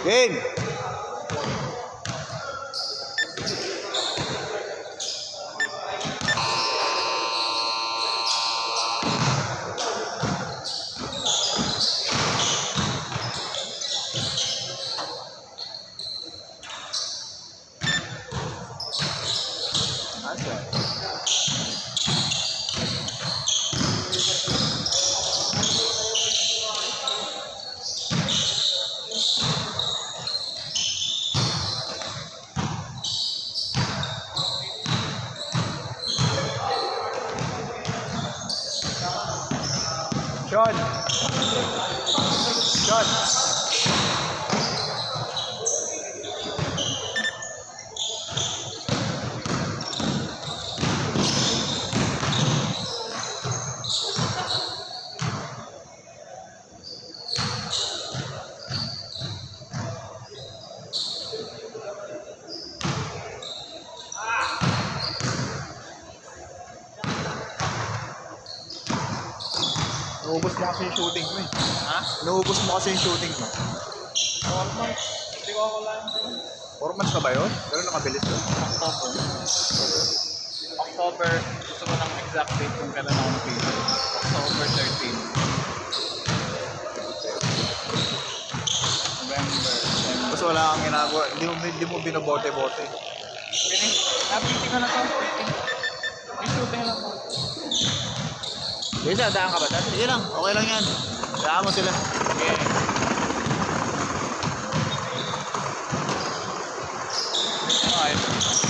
Game! Shot! Shot! Naubos mo kasi yung shooting mo eh. Ha? Naubos mo kasi yung shooting mo. 4 months. Hindi ko ako lang. 4 months ka ba yun? Gano'n nakabilis doon? October. October. Gusto ko ng exact date kung kailan ako napili. October 13. November. December. Tapos wala kang ginagawa. Hindi mo binobote-bote. Napili ko na to. May shooting lang po. Sige, daan ka ba dyan? Sige lang, okay lang yan. Daan mo sila. Okay. Ayun.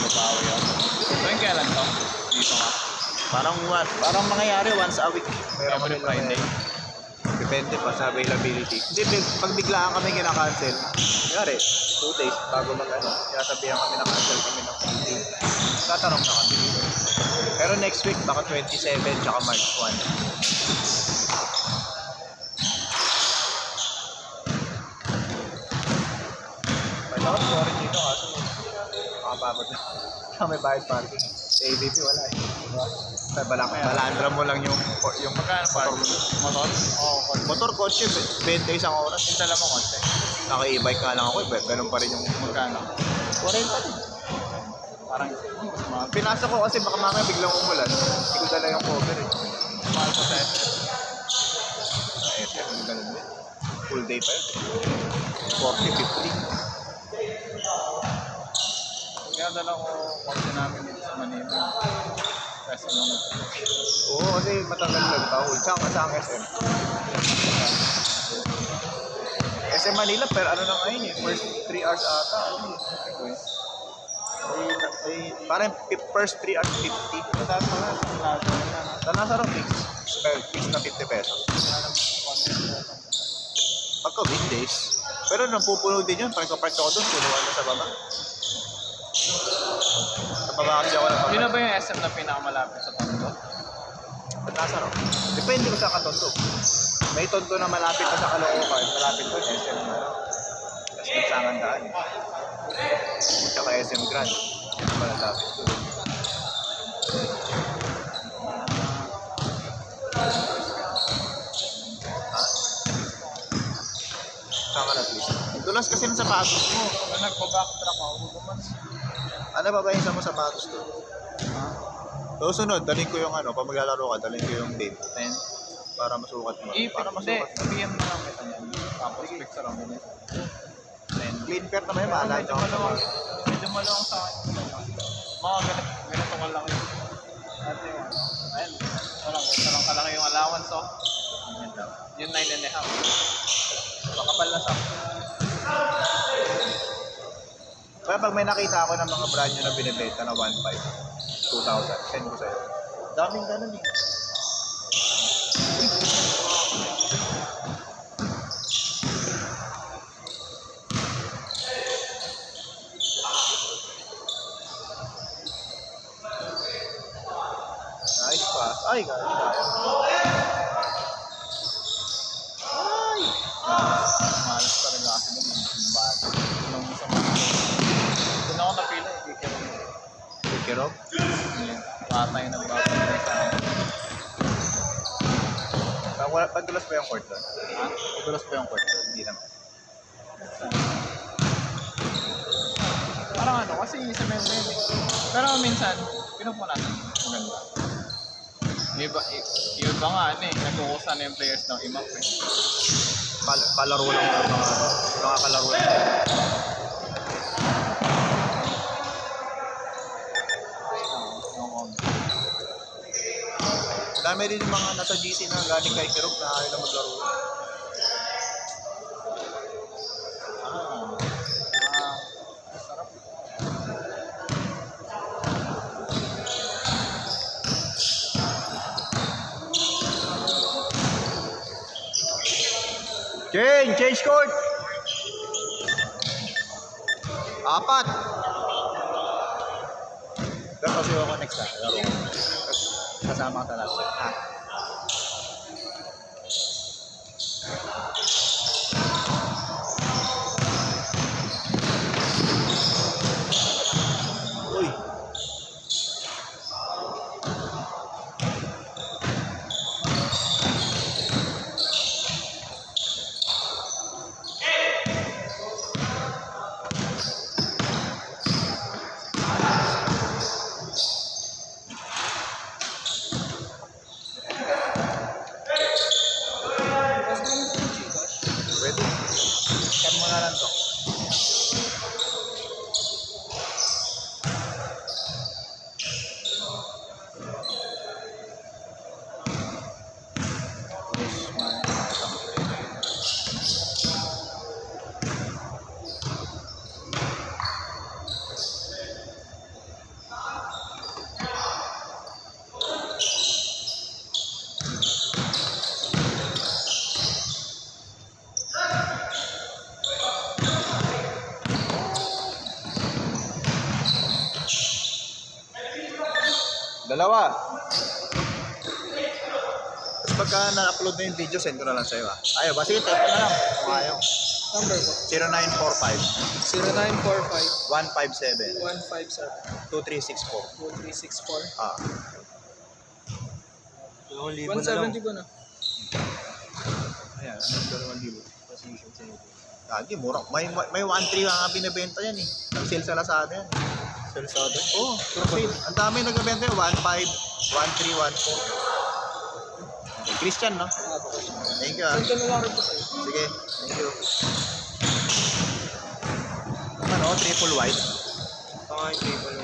Babawi ako. Tuwing kailan to? Dito ka. Parang mangyayari once a week. Meron Every kami Friday. Depende pa sa availability. Hindi, pag biglaan kami kinakancel, kaya 2 days bago mag-ano, sabihan kami na cancel kami ng 3 days. Tatanong na kami dito. Pero next week, baka 27 tsaka March 1. May lakot po rin dito kaso makapagod na. Saka may bayad parking. Sa ABP wala eh. Diba? Balandra mo lang yung Magkano pa? Motor? Oo. motor kotse, 20 isang oras. Yung dala mo konti. Naka-e-bike nga lang ako eh, ganun pa rin yung Magkano? 40 din. Parang mahal. Pinasa ko kasi baka mamaya biglang umulan. Hindi ko dala yung cover eh. Mahal pa sa SF. SF, yung ganun din. Full day pa yun. 40, 50. Kaya dala ko konti namin dito sa Manila. Kasi mga Oo, kasi matagal lang tahol. Saan SM? SM Manila, pero ano na ngayon eh. First 3 hours ata. Parang first 3 hours 50. mataas pa nga sa lahat. Nasa raw fix. Fix na 50 pesos. Pagka weekdays. Pero napupuno din yun. Park ako doon. Punuan na sa baba. Sa baba kasi ako ng Yun na ba yung SM na pinakamalapit sa Tondo? Nasa raw. Depende ko sa katondo. May tondo na malapit na sa Caloocan. Malapit doon. SM na. Tapos nagsangan daan. Tsaka SM Grand. Malapit doon. Ha? Saan ka na please? Dulas kasi ng sapatos mo. Kung nagpa-backtrack ako, gumas. Ano ba isa mo sapatos doon? So, sunod, dalhin ko yung ano, pag maglalaro ka, dalhin ko yung date. 10. Para masukat mo. Para Hindi, masukat mo. PM na lang kita niyan. Tapos picture ang ganito. 10. Clean pair naman yun, maalala Medyo ko. maluwang. Medyo maluwang sa akin. Mga ganito ka lang yun. Ate yun. Ayun. Ganito lang kalaki yung allowance, oh. Yung 9.5. Makapal na sa Kaya pag may nakita ako ng mga brand nyo na binibenta na 1.5, 2,000, send ko sa'yo. Daming ganun eh. Nice pass. Ay, gano'n. malas talaga kasi doon. Yung bago. Yung isang mga. Doon ako napila eh. Kirog? Patay na nagpapalagay sa akin. Pagdulas pa yung court doon? Ha? Pagdulas pa yung court doon? Hindi naman. kasi cement na yun eh. Pero minsan, pinupo natin. Maganda. Yung iba nga ano eh, nagkukusa na yung players ng imap eh. Palaro lang mga kalaro lang. Dami rin yung mga nasa GC na galing kay Kirog na ayaw na maglaro. Sarap. Change court! Apat! Pero kasi ako next na. Laro. Kasama ka talaga. Ha? Uy! Pwede. Scan mo na lang to. Dalawa. Tapos pagka na-upload na yung video, send ko na lang sa'yo ah. Ayaw ba? Sige, type na lang. Kung ayaw. Number po? 0945 0945 157 2364. 157 2364. Ah. 170 ba na? Ayan, ano 2,000. Position sa'yo. Lagi, mura. May 1.3 nga binibenta yan eh. Nag-sale sa Lazada yan. Sales order? Oo, sale. Ang dami nagbebenta yan. 1.5, 1.3, 1.4. Christian, no? Ah, po. Thank you ah. Send ko na lang rin po sa'yo. Sige, thank you. Ano, triple white. Pangalan triple A.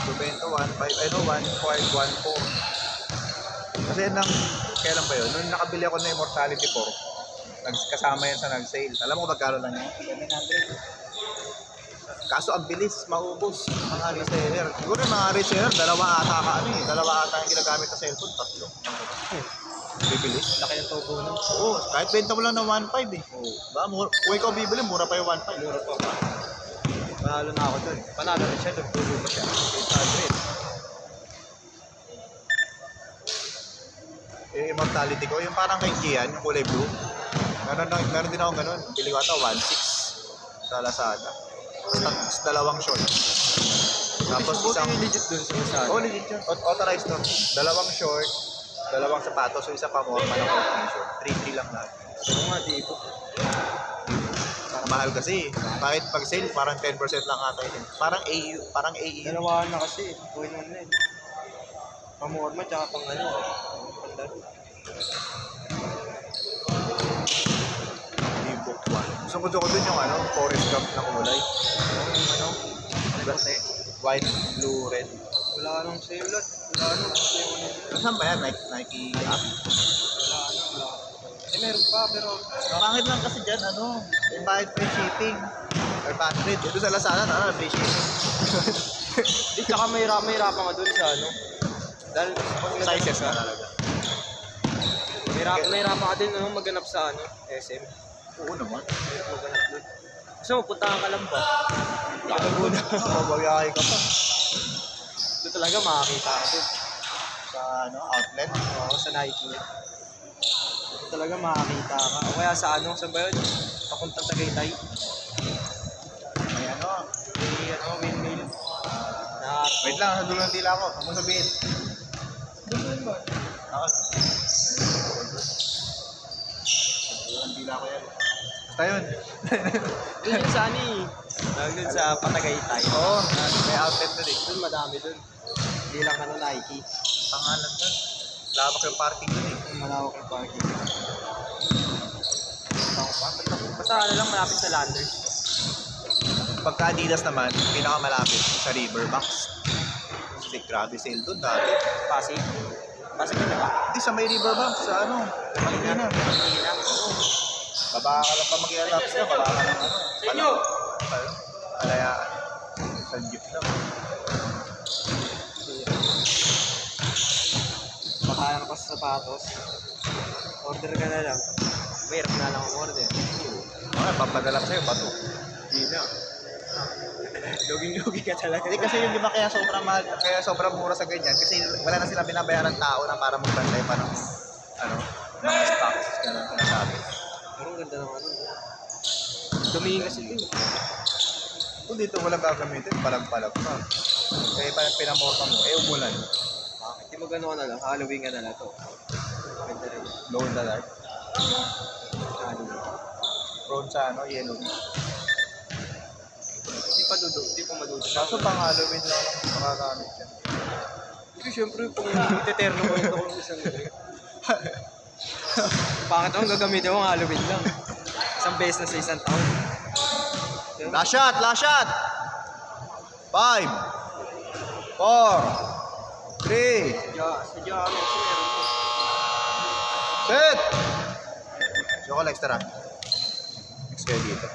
Bebenta 1.5, ano, 1.5, 1.4. Kasi nang, kailan ba yun? Nung nakabili ako ng Immortality 4, kasama yan sa nag-sale. Alam mo kung magkano lang yan? 700. Kaso ang bilis, maubos mga reseller. Siguro yung mga reseller, dalawa ata yung ginagamit na cellphone, tatlo. Bibilis. Laki ng tubo nun. Oo, kahit benta mo lang ng 1.5 eh. Oo. Ba, kung ikaw bibili, mura pa yung 1.5. Mura pa ba? Panalo na ako dun. Panalo rin siya, nagtubo pa siya. 800. Yung Immortality ko, yung parang kay Gian, yung kulay blue. Meron din ako ganun. Bili ko ata 1.6 sa Lazada. Tapos dalawang short. Tapos isang... legit dun sa Lazada. Oh, legit yun. Authorized nun. Dalawang short, dalawang sapatos, so isa pa more man ang short. 3-3 lang lahat. Oo nga, dito. Mahal kasi. Bakit pag sale, parang 10% lang ata yun. Parang AU. Dalawahan na kasi. Buhay naman na eh. Pamorma tsaka pang ano. Pandaro. Book 1. Gusto ko dun yung ano, forest gump na kulay. Yung ano. White, blue, red. Wala nang sale lot. Wala nang sale. Saan ba yan? Nike app? Wala. Eh meron pa pero Pangit lang kasi dyan, ano, may bayad free shipping. 500. Ito sa Lazada, free shipping. di tsaka may rapa nga dun sa ano. Dahil Sizes na talaga. may rapa ka din ano, maganap sa ano, SM. Oo naman. Maganap dun. Gusto mo, puntahan ka lang ba? Laguna. Mabagay ka pa. Doon talaga makakita ka dun. Sa ano, outlet. Oo, sa Nike. Doon talaga makakita ka. O kaya sa ano, saan ba yun? Papuntang Tagaytay. May ano. May ano, windmill. Wait lang, sa dulo ng dila ko. Huwag mo sabihin. Doon ba? Ako. Sa dulo ng dila ko yan. Tayon. Doon yun sa ano eh. Tawag dun sa Patagaytay. Oo, may outlet na rin. Doon madami doon. Hindi lang ano Nike. Pangalan doon. Lawak yung parking doon eh. Malawak yung parking. Basta ano lang malapit sa Landers. Pagka Adidas naman, pinakamalapit sa Riverbanks. Kasi grabe sale doon dati. Pasig. Pasig na ba? Hindi, sa may Riverbanks, sa ano, Marikina. Marikina. Baba ka lang pa mag-i-adapt ka, baba ka lang ano. Sa inyo! Palayaan. Sa jeep lang. Makahan ka sa sapatos. Order ka na lang. Mayroon na lang ang order. Okay, papadala ko sa'yo, bato. Hindi na. Loging-logi ka talaga. Hindi kasi yung di ba kaya sobrang mahal, kaya sobrang mura sa ganyan kasi wala na sila binabayaran ng tao na para magbantay pa ng ano, ng stocks, ganun sinasabi. Pero ang ganda ng ano. Tumingin kasi ito. Kung dito walang gagamitin, palag-palag pa. Kaya pa pinamorta mo, umulan. Bakit? Di mo gano'n na lang. Halloween ka na lang to. Ganda rin. Glow in the dark. Halloween. Prone sa ano, yellow. Di pa madudo. Kaso pang Halloween lang ako makagamit yan. Hindi, syempre, kung teterno mo ito kung isang drink. Bakit akong gagamitin mo Halloween lang? Isang beses na sa isang taon. Last shot! Last shot! 5 4 3 Sadya kami kasi meron mo. set! Joke lang extra. Next kayo dito.